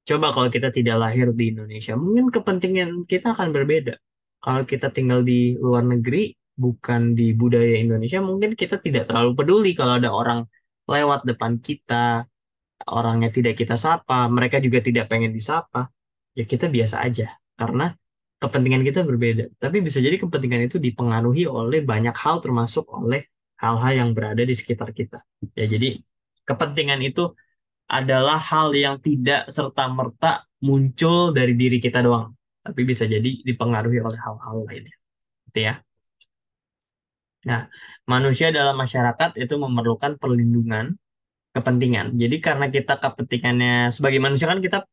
Coba kalau kita tidak lahir di Indonesia, mungkin kepentingan kita akan berbeda. Kalau kita tinggal di luar negeri, bukan di budaya Indonesia, mungkin kita tidak terlalu peduli kalau ada orang lewat depan kita, orangnya tidak kita sapa, mereka juga tidak pengen disapa. Ya kita biasa aja, karena kepentingan kita berbeda. Tapi bisa jadi kepentingan itu dipengaruhi oleh banyak hal, termasuk oleh hal-hal yang berada di sekitar kita. Ya, jadi kepentingan itu adalah hal yang tidak serta-merta muncul dari diri kita doang, tapi bisa jadi dipengaruhi oleh hal-hal lainnya. Gitu ya. Nah, manusia dalam masyarakat itu memerlukan perlindungan kepentingan. Jadi karena kita kepentingannya sebagai manusia kan kita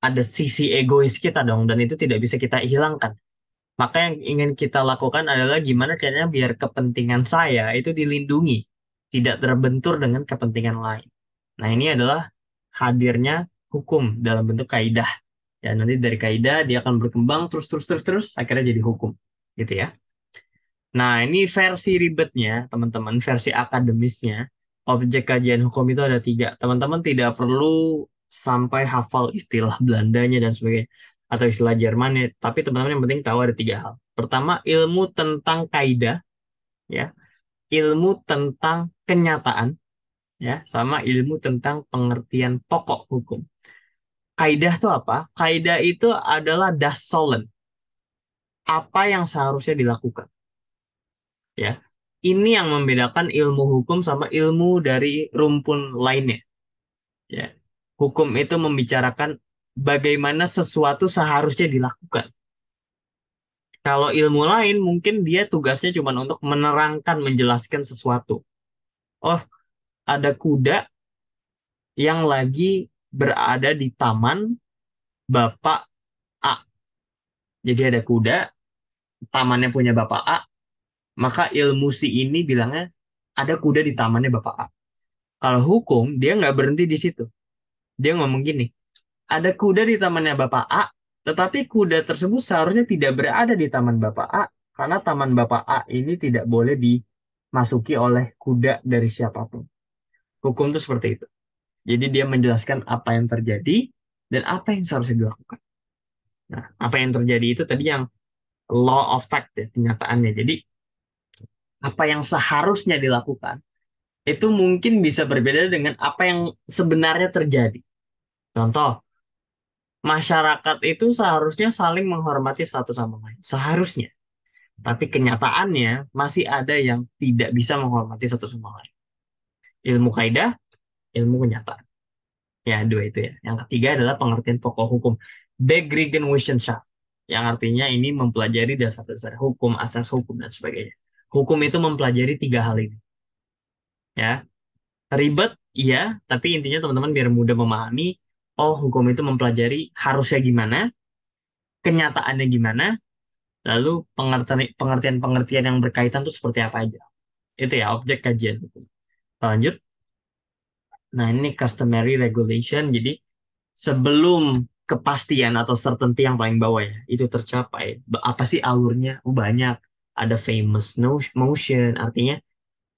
ada sisi egois kita dong, dan itu tidak bisa kita hilangkan. Maka yang ingin kita lakukan adalah gimana caranya biar kepentingan saya itu dilindungi, tidak terbentur dengan kepentingan lain. Nah, ini adalah hadirnya hukum dalam bentuk kaidah. Ya, nanti dari kaidah dia akan berkembang terus terus terus terus akhirnya jadi hukum. Gitu ya. Nah, ini versi ribetnya, teman-teman, versi akademisnya. Objek kajian hukum itu ada tiga. Teman-teman tidak perlu sampai hafal istilah Belandanya dan sebagainya, atau istilah Jermannya, tapi teman-teman yang penting tahu ada tiga hal. Pertama, ilmu tentang kaidah, ya, ilmu tentang kenyataan, ya, sama ilmu tentang pengertian pokok hukum. Kaidah itu apa? Kaidah itu adalah das sollen, apa yang seharusnya dilakukan. Ya, ini yang membedakan ilmu hukum sama ilmu dari rumpun lainnya. Ya, hukum itu membicarakan bagaimana sesuatu seharusnya dilakukan. Kalau ilmu lain mungkin dia tugasnya cuma untuk menerangkan, menjelaskan sesuatu. Oh, ada kuda yang lagi berada di taman Bapak A. Jadi ada kuda, tamannya punya Bapak A, maka ilmu si ini bilangnya ada kuda di tamannya Bapak A. Kalau hukum, dia nggak berhenti di situ. Dia ngomong gini, ada kuda di tamannya Bapak A, tetapi kuda tersebut seharusnya tidak berada di taman Bapak A, karena taman Bapak A ini tidak boleh dimasuki oleh kuda dari siapapun. Hukum itu seperti itu. Jadi dia menjelaskan apa yang terjadi dan apa yang seharusnya dilakukan. Nah, apa yang terjadi itu tadi yang law of fact ya, kenyataannya. Jadi apa yang seharusnya dilakukan itu mungkin bisa berbeda dengan apa yang sebenarnya terjadi. Contoh, masyarakat itu seharusnya saling menghormati satu sama lain. Seharusnya. Tapi kenyataannya masih ada yang tidak bisa menghormati satu sama lain. Ilmu kaidah, ilmu kenyataan. Ya, dua itu ya. Yang ketiga adalah pengertian pokok hukum. Begrigenwissenschaft. Yang artinya ini mempelajari dasar-dasar hukum, asas hukum, dan sebagainya. Hukum itu mempelajari tiga hal ini. Ya, ribet, iya, tapi intinya teman-teman biar mudah memahami, oh hukum itu mempelajari harusnya gimana, kenyataannya gimana, lalu pengertian-pengertian yang berkaitan itu seperti apa aja. Itu ya objek kajian hukum. Lanjut. Nah, ini customary regulation. Jadi sebelum kepastian atau certainty yang paling bawah ya, itu tercapai, apa sih alurnya? Oh, banyak. Ada famous motion, artinya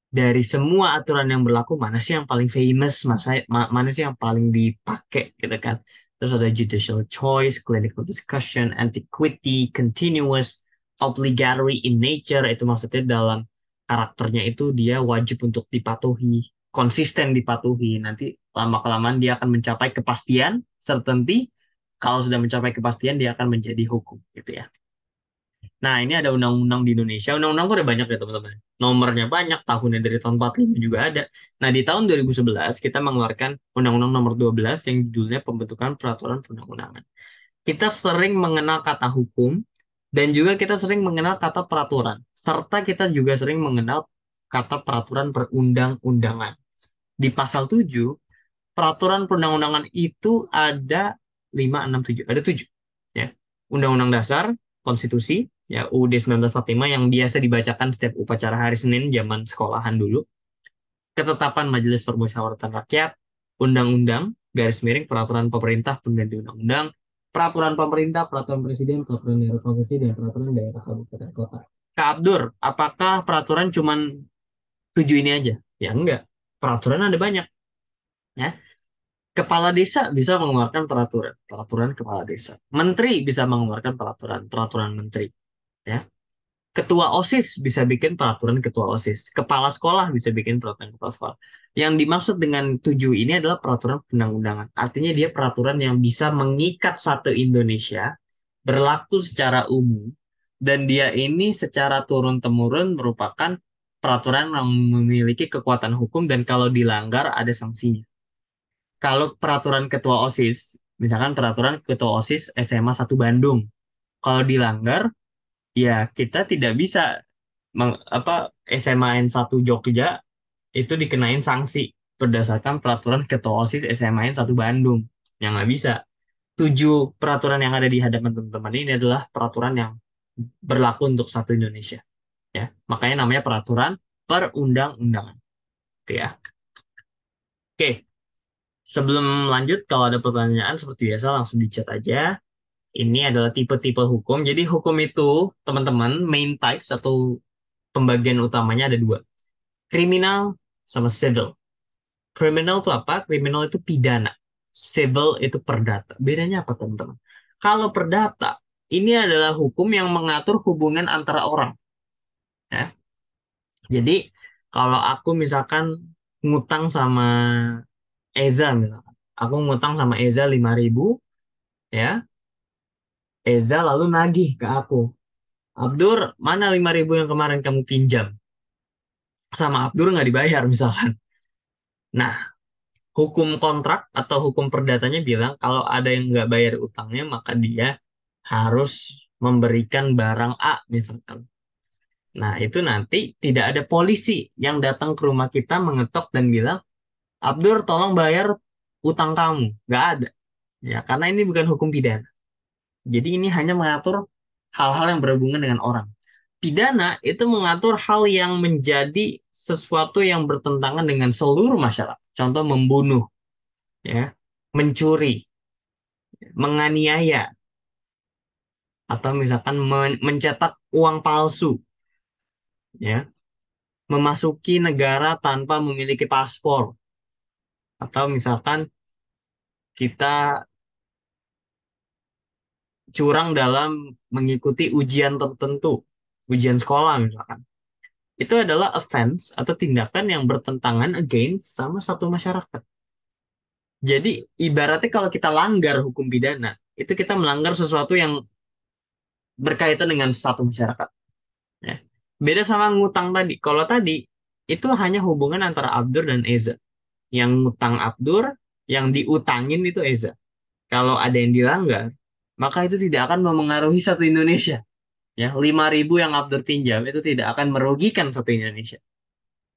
dari semua aturan yang berlaku, mana sih yang paling famous, mana sih yang paling dipakai gitu kan. Terus ada judicial choice, clinical discussion, antiquity, continuous, obligatory in nature, itu maksudnya dalam karakternya itu dia wajib untuk dipatuhi, konsisten dipatuhi. Nanti lama-kelamaan dia akan mencapai kepastian, certainty. Kalau sudah mencapai kepastian, dia akan menjadi hukum gitu ya. Nah, ini ada undang-undang di Indonesia. Undang-undang tuh ada banyak ya, teman-teman. Nomornya banyak, tahunnya dari tahun 45 juga ada. Nah, di tahun 2011 kita mengeluarkan Undang-Undang Nomor 12 yang judulnya Pembentukan Peraturan Perundang-undangan. Kita sering mengenal kata hukum dan juga kita sering mengenal kata peraturan, serta kita juga sering mengenal kata peraturan perundang-undangan. Di pasal 7, peraturan perundang-undangan itu ada 5, 6, 7. Ada 7. Ya. Undang-Undang Dasar, Konstitusi, ya UUD 1945 yang biasa dibacakan setiap upacara hari Senin zaman sekolahan dulu. Ketetapan Majelis Permusyawaratan Rakyat, Undang-Undang, garis miring peraturan pemerintah pengganti undang-undang, peraturan pemerintah, peraturan presiden, peraturan daerah provinsi, dan peraturan daerah kabupaten kota. Kak Abdur, apakah peraturan cuma 7 ini aja? Ya enggak. Peraturan ada banyak. Ya. Kepala desa bisa mengeluarkan peraturan, peraturan kepala desa. Menteri bisa mengeluarkan peraturan, peraturan menteri. Ya. Ketua OSIS bisa bikin peraturan ketua OSIS. Kepala sekolah bisa bikin peraturan kepala sekolah. Yang dimaksud dengan 7 ini adalah peraturan perundang-undangan. Artinya dia peraturan yang bisa mengikat satu Indonesia berlaku secara umum dan dia ini secara turun-temurun merupakan peraturan yang memiliki kekuatan hukum dan kalau dilanggar ada sanksinya. Kalau peraturan ketua OSIS, misalkan peraturan ketua OSIS SMA 1 Bandung, kalau dilanggar ya kita tidak bisa SMA N1 Jogja itu dikenain sanksi berdasarkan peraturan ketua OSIS SMA N1 Bandung. Yang nggak bisa. 7 peraturan yang ada di hadapan teman-teman ini adalah peraturan yang berlaku untuk satu Indonesia. Ya, makanya namanya peraturan perundang-undangan. Oke ya. Oke, sebelum lanjut, kalau ada pertanyaan seperti biasa langsung di chat aja. Ini adalah tipe-tipe hukum. Jadi hukum itu, teman-teman, main types atau pembagian utamanya ada dua. Kriminal sama civil. Kriminal itu apa? Kriminal itu pidana. Civil itu perdata. Bedanya apa, teman-teman? Kalau perdata, ini adalah hukum yang mengatur hubungan antara orang. Ya. Jadi, kalau aku misalkan ngutang sama Eza, misalkan. Aku ngutang sama Eza 5.000, ya. Eza lalu nagih ke aku. Abdur, mana 5.000 yang kemarin kamu pinjam? Sama Abdur nggak dibayar, misalkan. Nah, hukum kontrak atau hukum perdatanya bilang kalau ada yang nggak bayar utangnya maka dia harus memberikan barang A misalkan. Nah itu nanti tidak ada polisi yang datang ke rumah kita mengetok dan bilang Abdur tolong bayar utang kamu. Nggak ada. Ya karena ini bukan hukum pidana. Jadi ini hanya mengatur hal-hal yang berhubungan dengan orang. Pidana itu mengatur hal yang menjadi sesuatu yang bertentangan dengan seluruh masyarakat. Contoh membunuh, ya, mencuri, menganiaya, atau misalkan mencetak uang palsu, ya, memasuki negara tanpa memiliki paspor, Atau misalkan kita curang dalam mengikuti ujian tertentu, ujian sekolah misalkan. Itu adalah offense atau tindakan yang bertentangan against sama satu masyarakat. Jadi ibaratnya kalau kita langgar hukum pidana, itu kita melanggar sesuatu yang berkaitan dengan satu masyarakat. Ya. Beda sama ngutang tadi. Kalau tadi itu hanya hubungan antara Abdur dan Eza. Yang ngutang Abdur, yang diutangin itu Eza. Kalau ada yang dilanggar, maka itu tidak akan memengaruhi satu Indonesia. Ya, 5.000 yang Abdur pinjam itu tidak akan merugikan satu Indonesia.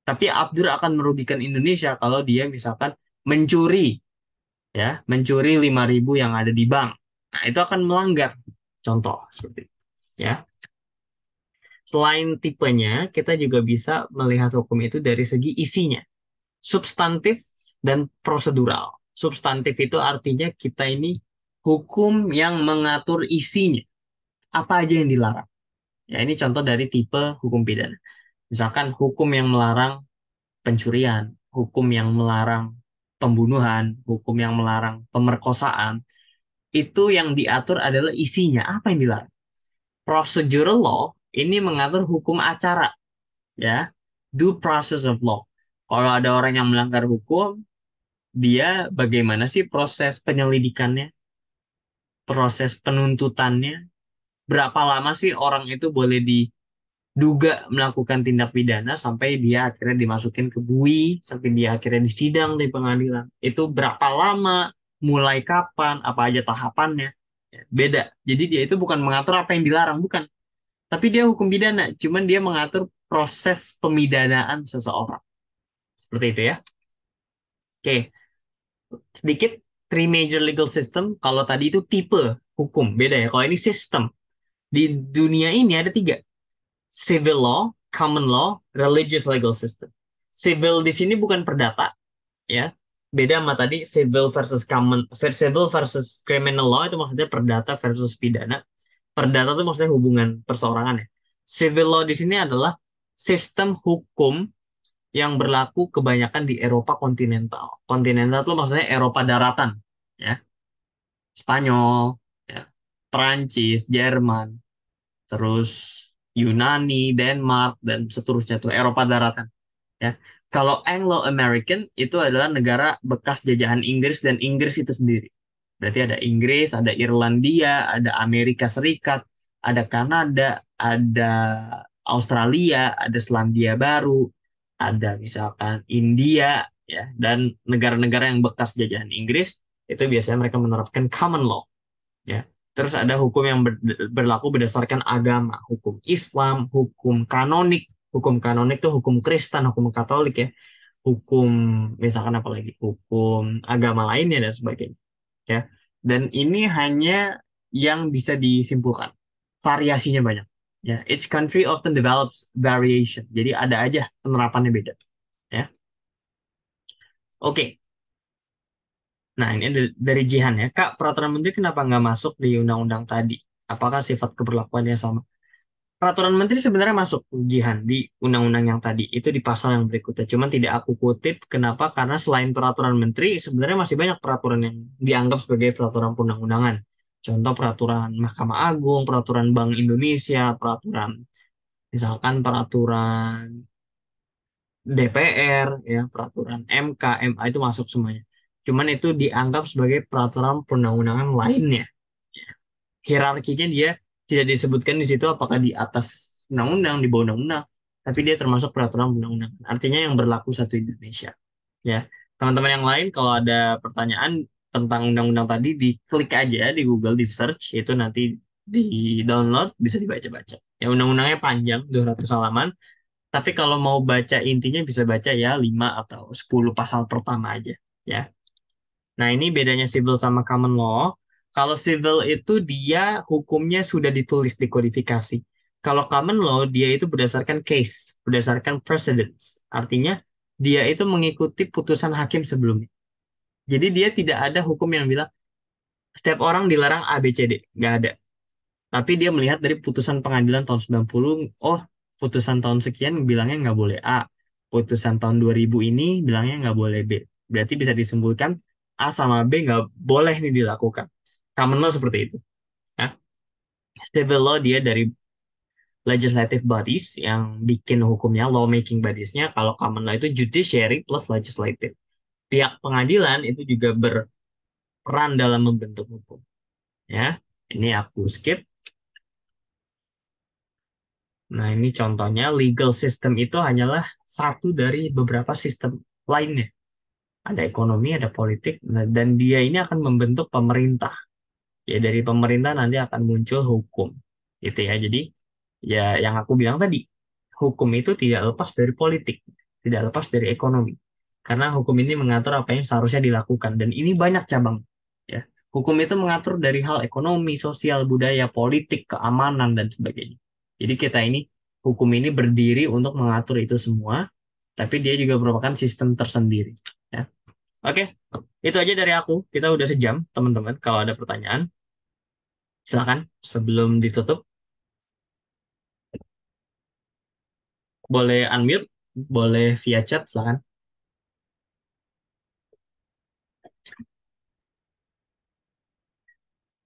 Tapi Abdur akan merugikan Indonesia kalau dia misalkan mencuri, ya, mencuri 5.000 yang ada di bank. Nah, itu akan melanggar. Contoh seperti itu. Ya. Selain tipenya, kita juga bisa melihat hukum itu dari segi isinya, substantif dan prosedural. Substantif itu artinya kita ini hukum yang mengatur isinya, apa aja yang dilarang. Ya, ini contoh dari tipe hukum pidana. Misalkan hukum yang melarang pencurian, hukum yang melarang pembunuhan, hukum yang melarang pemerkosaan, itu yang diatur adalah isinya, apa yang dilarang. Procedural law ini mengatur hukum acara, ya, due process of law. Kalau ada orang yang melanggar hukum, dia bagaimana sih proses penyelidikannya, proses penuntutannya, berapa lama sih orang itu boleh diduga melakukan tindak pidana sampai dia akhirnya dimasukin ke bui, sampai dia akhirnya disidang di pengadilan. Itu berapa lama, mulai kapan, apa aja tahapannya. Ya, beda. Jadi dia itu bukan mengatur apa yang dilarang, bukan. Tapi dia hukum pidana, cuman dia mengatur proses pemidanaan seseorang. Seperti itu ya. Oke, sedikit three major legal system. Kalau tadi itu tipe hukum, beda ya. Kalau ini sistem. Di dunia ini ada tiga. Civil law, common law, religious legal system. Civil di sini bukan perdata, ya. Beda sama tadi civil versus common, civil versus criminal law itu maksudnya perdata versus pidana. Perdata itu maksudnya hubungan perseorangan ya. Civil law di sini adalah sistem hukum yang berlaku kebanyakan di Eropa kontinental. Kontinental itu maksudnya Eropa daratan, ya. Spanyol, ya. Perancis, Jerman, terus Yunani, Denmark, dan seterusnya tuh Eropa daratan, ya. Kalau Anglo-American itu adalah negara bekas jajahan Inggris dan Inggris itu sendiri. Berarti ada Inggris, ada Irlandia, ada Amerika Serikat, ada Kanada, ada Australia, ada Selandia Baru, ada misalkan India, ya, dan negara-negara yang bekas jajahan Inggris itu biasanya mereka menerapkan common law, ya. Terus ada hukum yang berlaku berdasarkan agama, hukum Islam, hukum kanonik. Hukum kanonik itu hukum Kristen, hukum Katolik ya. Hukum misalkan apa lagi? Hukum agama lainnya dan sebagainya, ya. Dan ini hanya yang bisa disimpulkan. Variasinya banyak. Ya, each country often develops variation. Jadi ada aja penerapannya beda, ya. Oke. Nah, ini dari Jihan ya. Kak, peraturan menteri kenapa nggak masuk di undang-undang tadi? Apakah sifat keberlakuannya sama? Peraturan menteri sebenarnya masuk Jihan di undang-undang yang tadi. Itu di pasal yang berikutnya. Cuman tidak aku kutip. Kenapa? Karena selain peraturan menteri, sebenarnya masih banyak peraturan yang dianggap sebagai peraturan perundang-undangan. Contoh peraturan Mahkamah Agung, peraturan Bank Indonesia, peraturan misalkan peraturan DPR, ya, peraturan MK, MA itu masuk semuanya. Cuman itu dianggap sebagai peraturan perundang-undangan lainnya. Hierarkinya dia tidak disebutkan di situ apakah di atas undang-undang, di bawah undang-undang, tapi dia termasuk peraturan undang-undang. Artinya yang berlaku satu Indonesia. Ya, teman-teman yang lain kalau ada pertanyaan tentang undang-undang tadi, diklik aja di Google, di search, itu nanti di download bisa dibaca-baca. Ya, undang-undangnya panjang, 200 halaman. Tapi kalau mau baca intinya bisa baca ya 5 atau 10 pasal pertama aja. Ya. Nah, ini bedanya civil sama common law. Kalau civil itu dia hukumnya sudah ditulis di kodifikasi. Kalau common law dia itu berdasarkan case, berdasarkan precedents. Artinya dia itu mengikuti putusan hakim sebelumnya. Jadi dia tidak ada hukum yang bilang setiap orang dilarang A, B, C, D. Nggak ada. Tapi dia melihat dari putusan pengadilan tahun 90, oh, putusan tahun sekian bilangnya nggak boleh A. Putusan tahun 2000 ini bilangnya nggak boleh B. Berarti bisa disimpulkan A sama B nggak boleh nih dilakukan. Common law seperti itu. Ya. Civil law dia dari legislative bodies yang bikin hukumnya, lawmaking bodies-nya. Kalau common law itu judiciary plus legislative. Pihak pengadilan itu juga berperan dalam membentuk hukum. Ya, ini aku skip. Nah, ini contohnya legal system itu hanyalah satu dari beberapa sistem lainnya. Ada ekonomi, ada politik, nah, dan dia ini akan membentuk pemerintah. Ya, dari pemerintah nanti akan muncul hukum. Gitu ya. Jadi, ya yang aku bilang tadi, hukum itu tidak lepas dari politik, tidak lepas dari ekonomi. Karena hukum ini mengatur apa yang seharusnya dilakukan, dan ini banyak cabang. Ya. Hukum itu mengatur dari hal ekonomi, sosial, budaya, politik, keamanan, dan sebagainya. Jadi kita ini, hukum ini berdiri untuk mengatur itu semua, tapi dia juga merupakan sistem tersendiri. Ya. Oke, itu aja dari aku. Kita udah sejam, teman-teman. Kalau ada pertanyaan, silakan sebelum ditutup. Boleh unmute, boleh via chat, silakan.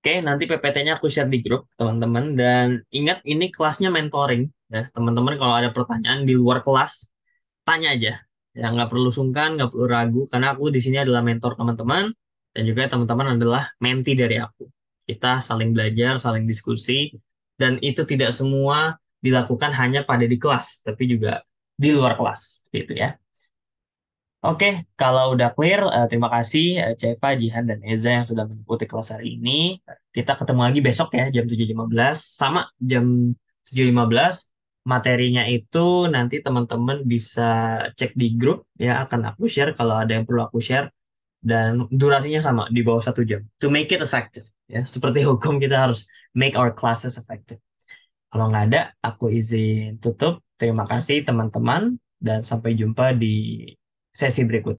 Oke, nanti PPT-nya aku share di grup, teman-teman. Dan ingat, ini kelasnya mentoring. Ya, teman-teman kalau ada pertanyaan di luar kelas, tanya aja. Ya, nggak perlu sungkan, nggak perlu ragu, karena aku di sini adalah mentor teman-teman, dan juga teman-teman adalah mentee dari aku. Kita saling belajar, saling diskusi, dan itu tidak semua dilakukan hanya pada di kelas, tapi juga di luar kelas. Gitu ya. Oke, kalau udah clear, terima kasih Ceva, Jihan, dan Eza yang sudah mengikuti kelas hari ini. Kita ketemu lagi besok ya, jam 7.15. Sama jam 7.15. Materinya itu nanti teman-teman bisa cek di grup, ya akan aku share kalau ada yang perlu aku share. Dan durasinya sama, di bawah 1 jam. To make it effective. Ya, seperti hukum kita harus make our classes effective. Kalau nggak ada, aku izin tutup. Terima kasih teman-teman, dan sampai jumpa di sesi berikutnya.